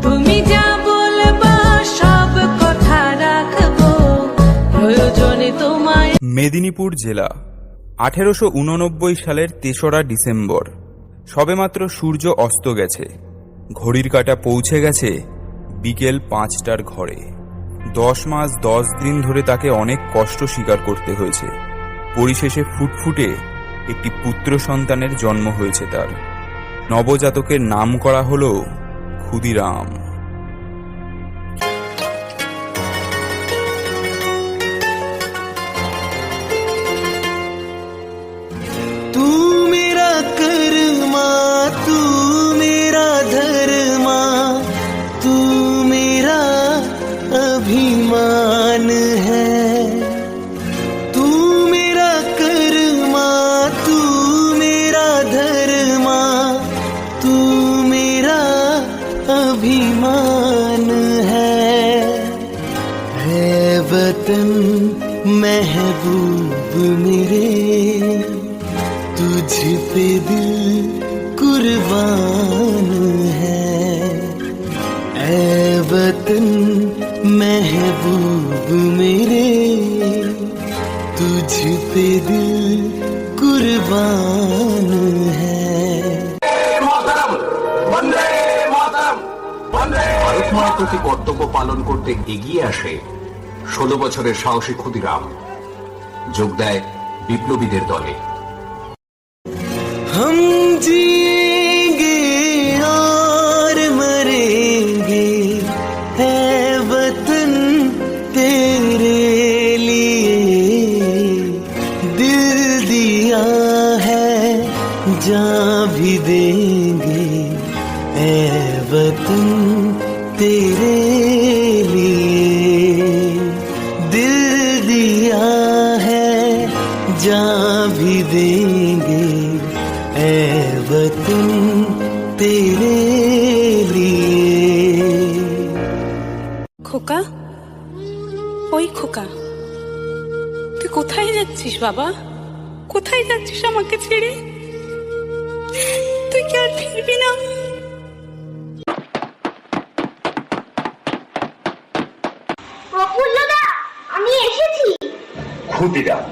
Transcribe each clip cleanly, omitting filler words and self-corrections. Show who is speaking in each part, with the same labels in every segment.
Speaker 1: তুমি যা বলবা সব কথা রাখবো, প্রয়োজনে তোমায়।
Speaker 2: মেদিনীপুর জেলা 1889 সালের 3রা ডিসেম্বর। সবেমাত্র সূর্য অস্ত গেছে, ঘড়ির কাঁটা পৌঁছে গেছে বিকেল 5টার ঘরে। 10 মাস 10 দিন ধরে তাকে অনেক কষ্ট স্বীকার করতে হয়েছে। পরিশেষে ফুটফুটে একটি পুত্র সন্তানের জন্ম হয়েছে তার। নবজাতকের নাম করা হল ক্ষুদিরাম।
Speaker 3: तू मेरा कर्मा, तू मेरा धर्मा, तू मेरा अभिमान है। तू मेरा कर्मा, तू मेरा धर्मा, तू मेरा अभिमान है वतन महबूब मेरे, तुझ पे दिल कुर्बान है। ऐ वतन महबूब मेरे, तुझ पे दिल कुर्बान है।
Speaker 4: ভারত মায়ের প্রতি কর্তব্য পালন করতে এগিয়ে আসে 16 বছরের সাহসী ক্ষুদিরাম। যোগ দেয় বিপ্লবীদের দলে।
Speaker 3: हम जिएंगे और मरेंगे, है वतन तेरे लिए। दिल दिया है जान भी देंगे, है वतन तेरे लिए। दिल दिया है जान भी देंगे, ऐ वतन तेरे लिए।
Speaker 1: খোকা, ওই খোকা, তুই কোথায় যাচ্ছিস বাবা? কোথায় যাচ্ছিস আমাকে ছেড়ে? তুই কি আর ফিরবি না?
Speaker 5: প্রফুল্লদা, আমি এসেছি।
Speaker 6: ক্ষুদিরাম,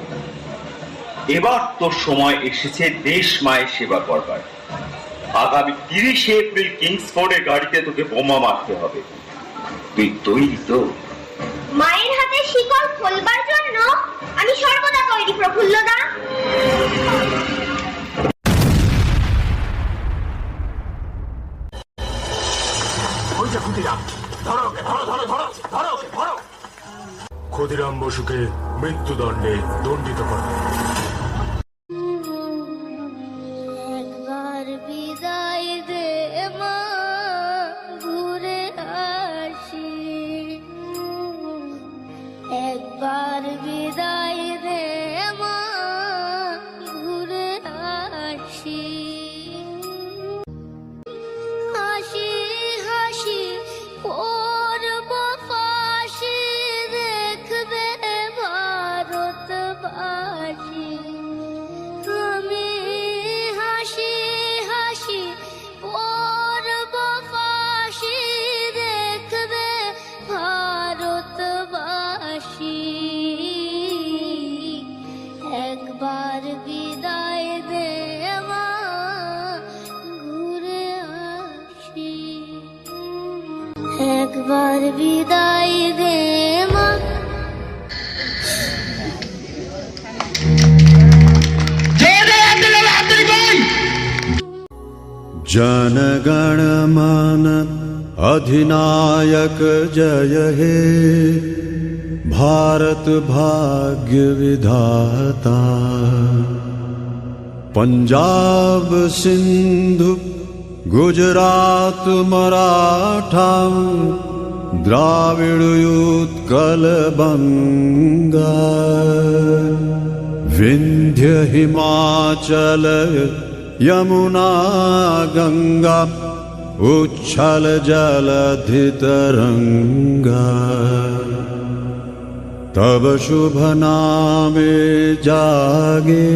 Speaker 6: এবার তোর সময় এসেছে দেশ মায়ের সেবা করবার। আগামী 30 এপ্রিল কিংসফোর্ডের গাড়িতে তোকে বোমা মারতে হবে। তুই তৈরি তো?
Speaker 5: মায়ের হাতে শিকল খোলবার জন্য আমি সর্বদা তৈরি প্রফুল্লদা।
Speaker 7: ক্ষুদিরাম বসুকে মৃত্যুদণ্ডে দণ্ডিত করা।
Speaker 5: একবার বিদায় দে মা, ঘুরে আসি। একবার বিদায় দে মা, ঘুরে আসি। হাসি হাসি করব ফাঁসি, দেখবে ভারতবাসী। আমি হাসি হাসি করব ফাঁসি, দেখবে ভারতবাসী। একবার বিদায় দে মা, ঘুরে আসি। একবার বিদায় দে মা।
Speaker 8: जनगण मन अधिनायक जय हे, भारत भाग्य विधाता। पंजाब सिंधु गुजरात मराठा, द्राविड़ उत्कल बंगा। विंध्य हिमाचल यमुना गंगा, उच्छल जलधि तरंगा। तब शुभ नामे जागे,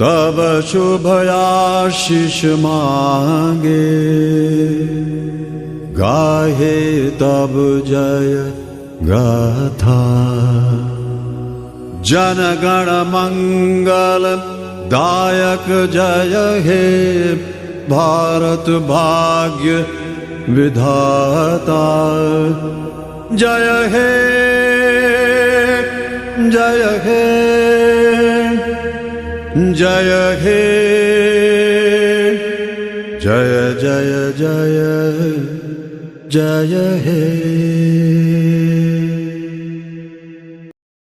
Speaker 8: तब शुभ आशीष मांगे। गाहे तब जय गाथा। जनगण मंगल दायक जय हे भारत भाग्य विधाता। जय हे जय हे जय हे जय जय जय जय हे।